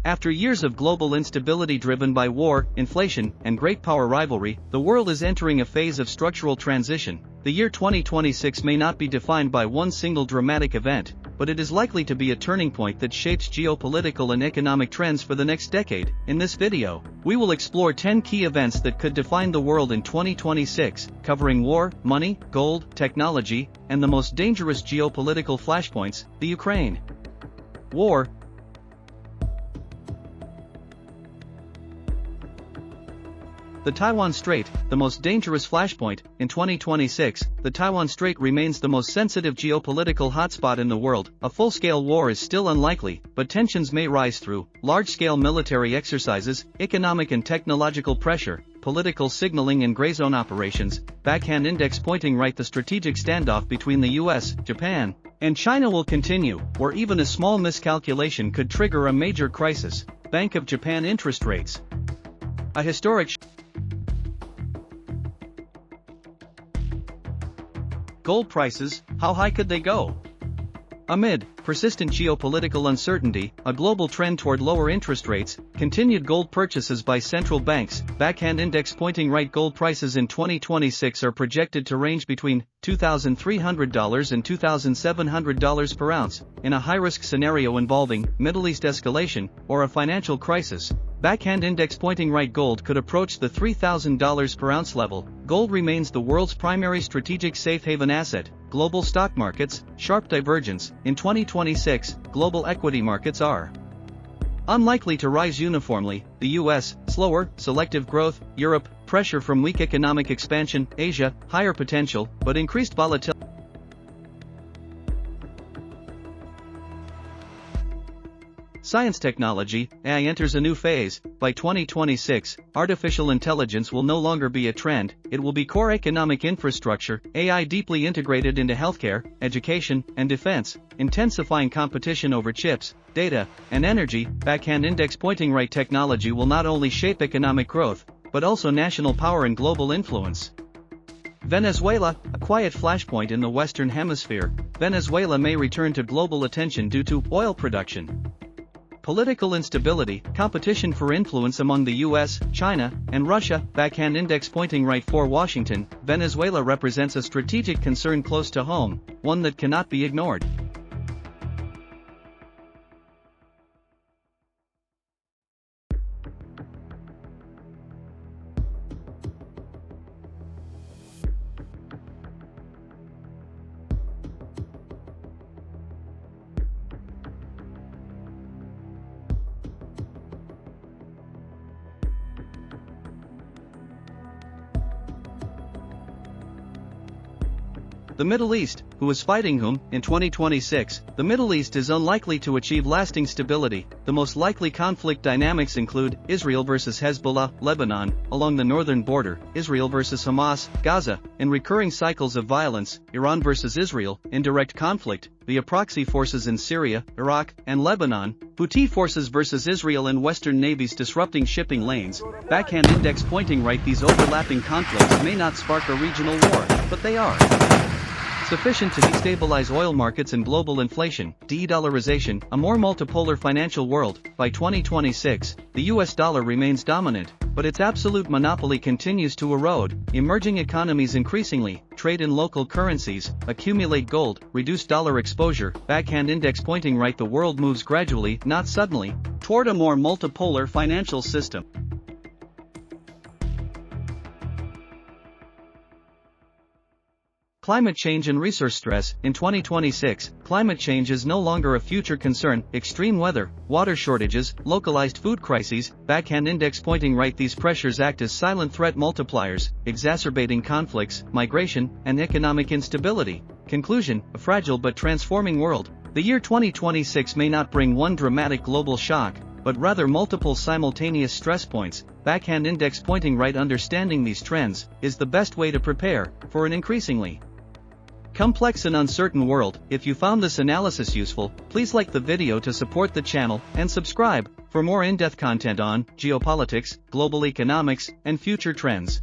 After years of global instability driven by war, inflation, and great power rivalry, the world is entering a phase of structural transition. The year 2026 may not be defined by one single dramatic event, but it is likely to be a turning point that shapes geopolitical and economic trends for the next decade. In this video, we will explore 10 key events that could define the world in 2026, covering war, money, gold, technology, and the most dangerous geopolitical flashpoints, the Ukraine war. The Taiwan Strait, the most dangerous flashpoint. In 2026, the Taiwan Strait remains the most sensitive geopolitical hotspot in the world. A full-scale war is still unlikely, but tensions may rise through large-scale military exercises, economic and technological pressure, political signaling and gray zone operations. Backhand index pointing right. The strategic standoff between the US, Japan, and China will continue, where even a small miscalculation could trigger a major crisis. Bank of Japan interest rates. A historic Gold prices, how high could they go? Amid persistent geopolitical uncertainty, a global trend toward lower interest rates, continued gold purchases by central banks, backhand index pointing right. Gold prices in 2026 are projected to range between $2,300 and $2,700 per ounce, in a high-risk scenario involving Middle East escalation or a financial crisis. Backhand index pointing right. Gold could approach the $3,000 per ounce level. Gold remains the world's primary strategic safe haven asset. Global stock markets, sharp divergence. In 2026, global equity markets are unlikely to rise uniformly. The US, slower, selective growth. Europe, pressure from weak economic expansion. Asia, higher potential, but increased volatility. Science technology, AI enters a new phase. By 2026, artificial intelligence will no longer be a trend, it will be core economic infrastructure. AI deeply integrated into healthcare, education, and defense, intensifying competition over chips, data, and energy. Backhand index pointing right. Technology will not only shape economic growth, but also national power and global influence. Venezuela, a quiet flashpoint in the Western Hemisphere. Venezuela may return to global attention due to oil production, political instability, competition for influence among the US, China, and Russia. Backhand index pointing right. For Washington, Venezuela represents a strategic concern close to home, one that cannot be ignored. The Middle East, who is fighting whom? In 2026, the Middle East is unlikely to achieve lasting stability. The most likely conflict dynamics include Israel versus Hezbollah, Lebanon, along the northern border, Israel versus Hamas, Gaza, in recurring cycles of violence, Iran versus Israel, in direct conflict, via proxy forces in Syria, Iraq, and Lebanon, Houthi forces versus Israel and Western navies disrupting shipping lanes. Backhand index pointing right. These overlapping conflicts may not spark a regional war, but they are sufficient to destabilize oil markets and global inflation. De-dollarization, a more multipolar financial world. By 2026, the US dollar remains dominant, but its absolute monopoly continues to erode. Emerging economies increasingly trade in local currencies, accumulate gold, reduce dollar exposure. Backhand index pointing right. The world moves gradually, not suddenly, toward a more multipolar financial system. Climate change and resource stress. In 2026, climate change is no longer a future concern. Extreme weather, water shortages, localized food crises. Backhand index pointing right. These pressures act as silent threat multipliers, exacerbating conflicts, migration, and economic instability. Conclusion, a fragile but transforming world. The year 2026 may not bring one dramatic global shock, but rather multiple simultaneous stress points. Backhand index pointing right. Understanding these trends is the best way to prepare for an increasingly complex and uncertain world. If you found this analysis useful, please like the video to support the channel, and subscribe for more in-depth content on geopolitics, global economics, and future trends.